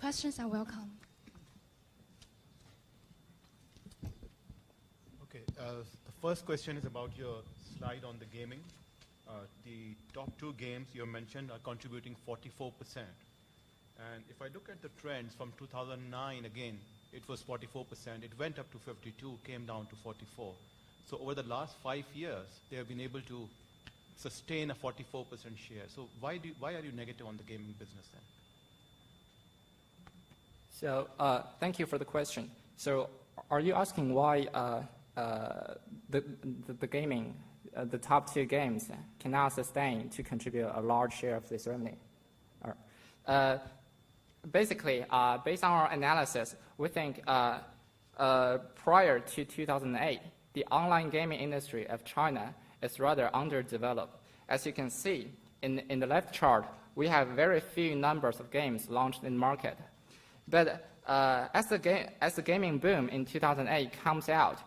Questions are welcome. Okay, the first question is about your slide on the gaming. The top 2 games you mentioned are contributing 44%. And if I look at the trends from 2009, again, it was 44%. It went up to 52, came down to 44. So over the last 5 years, they have been able to sustain a 44% share. So why are you negative on the gaming business then? So thank you for the question. So are you asking why the gaming, the top 2 games cannot sustain to contribute a large share of this revenue? Basically, based on our analysis, we think prior to 2008, the online gaming industry of China is rather underdeveloped. As you can see in the left chart, we have very few numbers of games launched in the market. But as the gaming boom in 2008 comes out,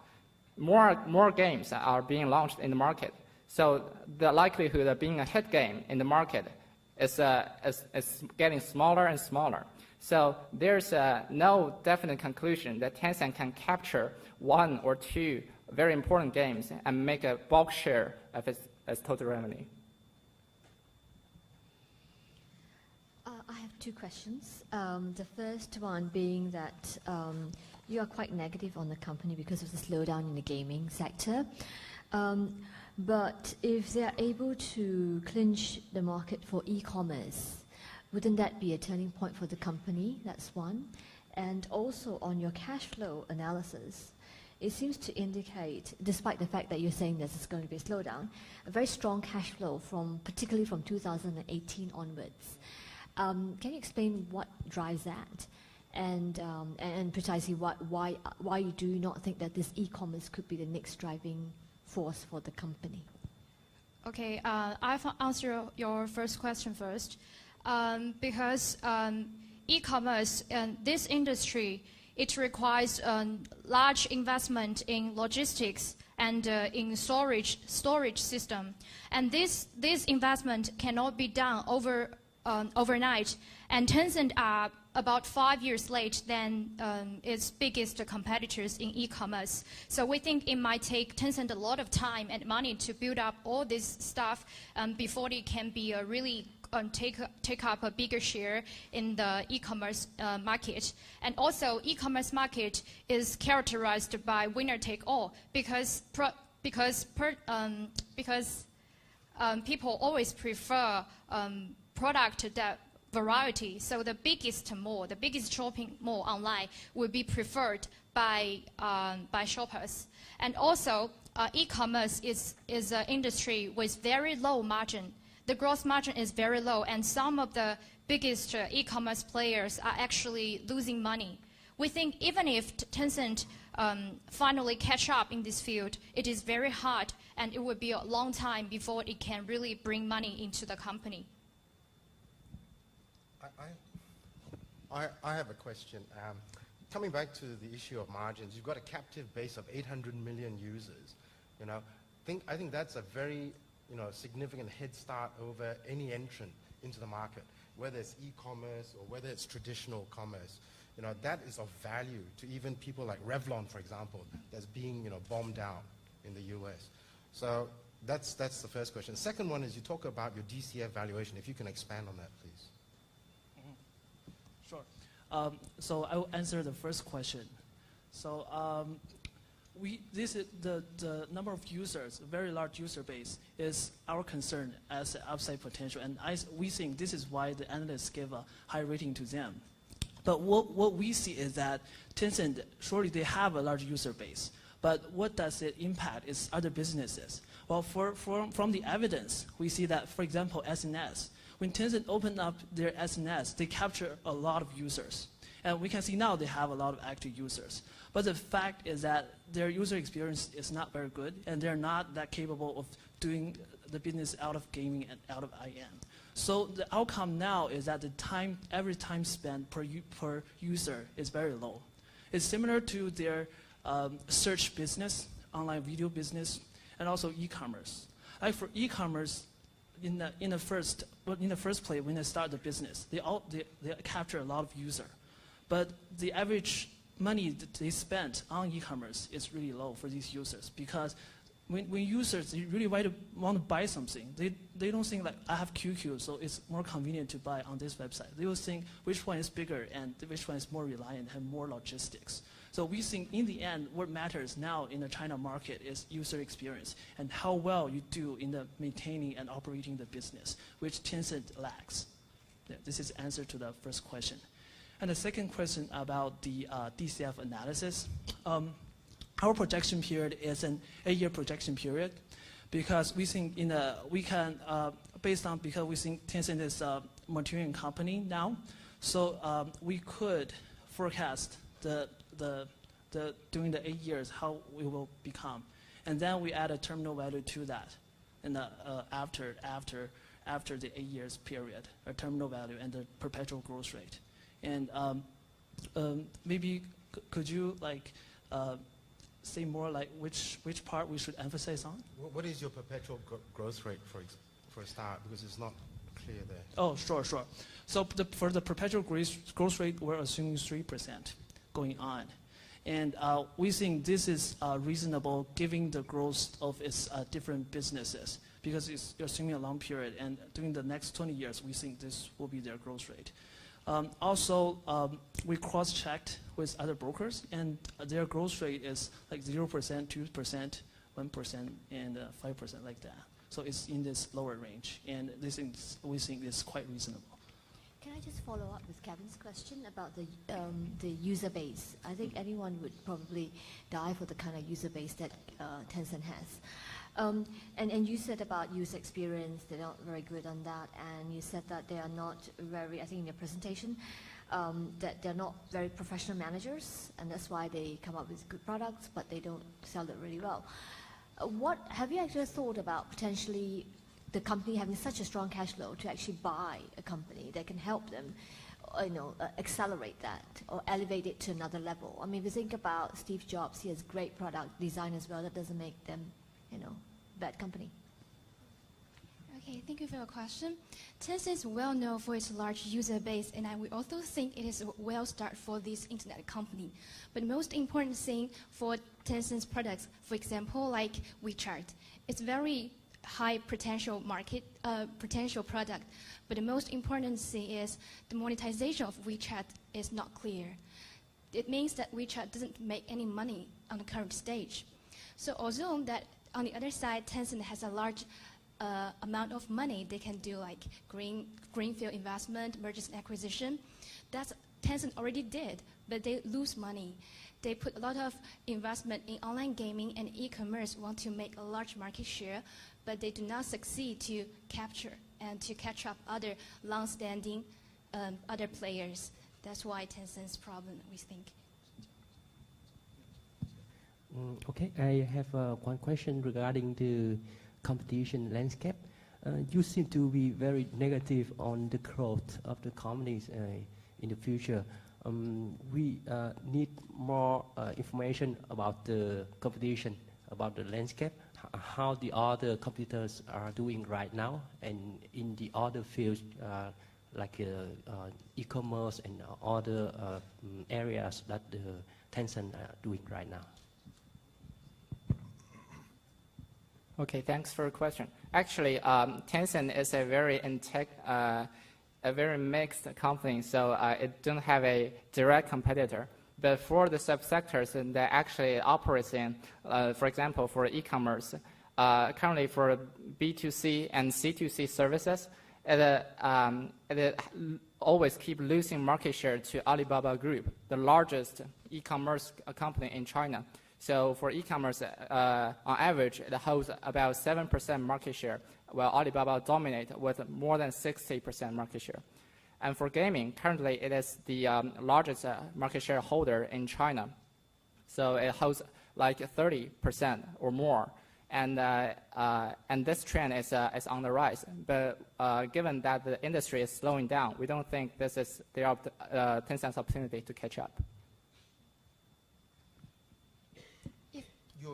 more games are being launched in the market. So the likelihood of being a hit game in the market is getting smaller and smaller. So there's no definite conclusion that Tencent can capture 1 or 2 very important games and make a bulk share of its total revenue. I have 2 questions. The first one being that you are quite negative on the company because of the slowdown in the gaming sector. But if they are able to clinch the market for e-commerce, wouldn't that be a turning point for the company? That's one. And also on your cash flow analysis, it seems to indicate, despite the fact that you're saying there's going to be a slowdown, a very strong cash flow particularly from 2018 onwards. Can you explain what drives that? And precisely why you do not think that this e-commerce could be the next driving force for the company? Okay, I'll answer your first question first. Because e-commerce and this industry, it requires large investment in logistics and in storage system. And this investment cannot be done overnight. And Tencent are about 5 years late than its biggest competitors in e-commerce. So we think it might take Tencent a lot of time and money to build up all this stuff before it can be really take up a bigger share in the e-commerce market. And also, e-commerce market is characterized by winner take all because people always prefer product that variety. So the biggest shopping mall online will be preferred by shoppers. And also, e-commerce is an industry with very low margin. The gross margin is very low, and some of the biggest e-commerce players are actually losing money. We think even if Tencent finally catch up in this field, it is very hard, and it will be a long time before it can really bring money into the company. I have a question. Coming back to the issue of margins, you've got a captive base of 800 million users. I think that's a very significant head start over any entrant into the market, whether it's e-commerce or whether it's traditional commerce. That is of value to even people like Revlon, for example, that's being bombed out in the US. So that's the first question. Second one is you talk about your DCF valuation. If you can expand on that, please. Sure. So I will answer the first question. So this is the number of users, a very large user base, is our concern as upside potential, and we think this is why the analysts give a high rating to them. But what we see is that Tencent, surely they have a large user base, but what does it impact is other businesses. Well, from the evidence, we see that, for example, SNS, when Tencent opened up their SNS, they capture a lot of users. And we can see now they have a lot of active users. But the fact is that their user experience is not very good, and they're not that capable of doing the business out of gaming and out of IM. So the outcome now is that the average time spent per user is very low. It's similar to their search business, online video business, and also e-commerce. Like for e-commerce, in the first place when they start the business, they capture a lot of users. But the average money that they spend on e-commerce is really low for these users, because when users really want to buy something, they don't think like, I have QQ, so it's more convenient to buy on this website. They will think which one is bigger and which one is more reliant and more logistics. So we think in the end, what matters now in the China market is user experience and how well you do in the maintaining and operating the business, which Tencent lacks. Yeah, this is the answer to the first question. And the second question about the DCF analysis. Our projection period is an 8-year projection period, because we think because we think Tencent is a maturing company now, so we could forecast during the 8 years how we will become, and then we add a terminal value to that, and after the 8 years period, a terminal value and the perpetual growth rate, and maybe could you like say more like which part we should emphasize on? What is your perpetual growth rate for a start? Because it's not clear there. Oh, sure. So for the perpetual growth rate, we're assuming 3% going on. And we think this is reasonable given the growth of its different businesses, because you're assuming a long period, and during the next 20 years, we think this will be their growth rate. Also, we cross-checked with other brokers, and their growth rate is like 0%, 2%, 1%, and 5%, like that. So it's in this lower range, and we think is quite reasonable. Can I just follow up with Kevin's question about the user base? I think anyone would probably die for the kind of user base that Tencent has. And you said about user experience, they're not very good on that, and you said that they are not very, I think in your presentation, that they're not very professional managers, and that's why they come up with good products, but they don't sell it really well. Have you actually thought about potentially the company having such a strong cash flow to actually buy a company that can help them, accelerate that or elevate it to another level? I mean, if you think about Steve Jobs, he has great product design as well. That doesn't make them, bad company. Okay, thank you for your question. Tencent is well known for its large user base, and we also think it is a well start for this internet company. But the most important thing for Tencent's products, for example, like WeChat, it's very high potential market, potential product. But the most important thing is the monetization of WeChat is not clear. It means that WeChat doesn't make any money on the current stage. So although that on the other side, Tencent has a large amount of money, they can do like greenfield investment, mergers and acquisition. That's Tencent already did, but they lose money. They put a lot of investment in online gaming and e-commerce, want to make a large market share, but they do not succeed to capture and to catch up other long-standing other players. That's why Tencent's problem, we think. Okay, I have one question regarding the competition landscape. You seem to be very negative on the growth of the companies in the future. We need more information about the competition, about the landscape, how the other competitors are doing right now, and in the other fields like e-commerce and other areas that the Tencent are doing right now. Okay, thanks for your question. Actually, Tencent is a very mixed company, so it don't have a direct competitor. But for the subsectors that actually operates in, for example, for e-commerce, currently for B2C and C2C services, it always keep losing market share to Alibaba Group, the largest e-commerce company in China. So for e-commerce, on average, it holds about 7% market share, while Alibaba dominates with more than 60% market share. And for gaming, currently it is the largest market share holder in China. So it holds like 30% or more. And this trend is on the rise. But given that the industry is slowing down, we don't think this is Tencent's opportunity to catch up.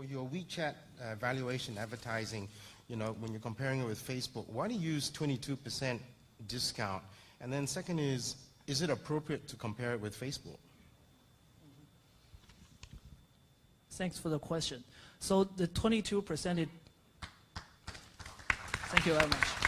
Your WeChat valuation advertising, when you're comparing it with Facebook, why do you use 22% discount? And then second is, is it appropriate to compare it with Facebook? Thanks for the question. So the 22%, thank you very much.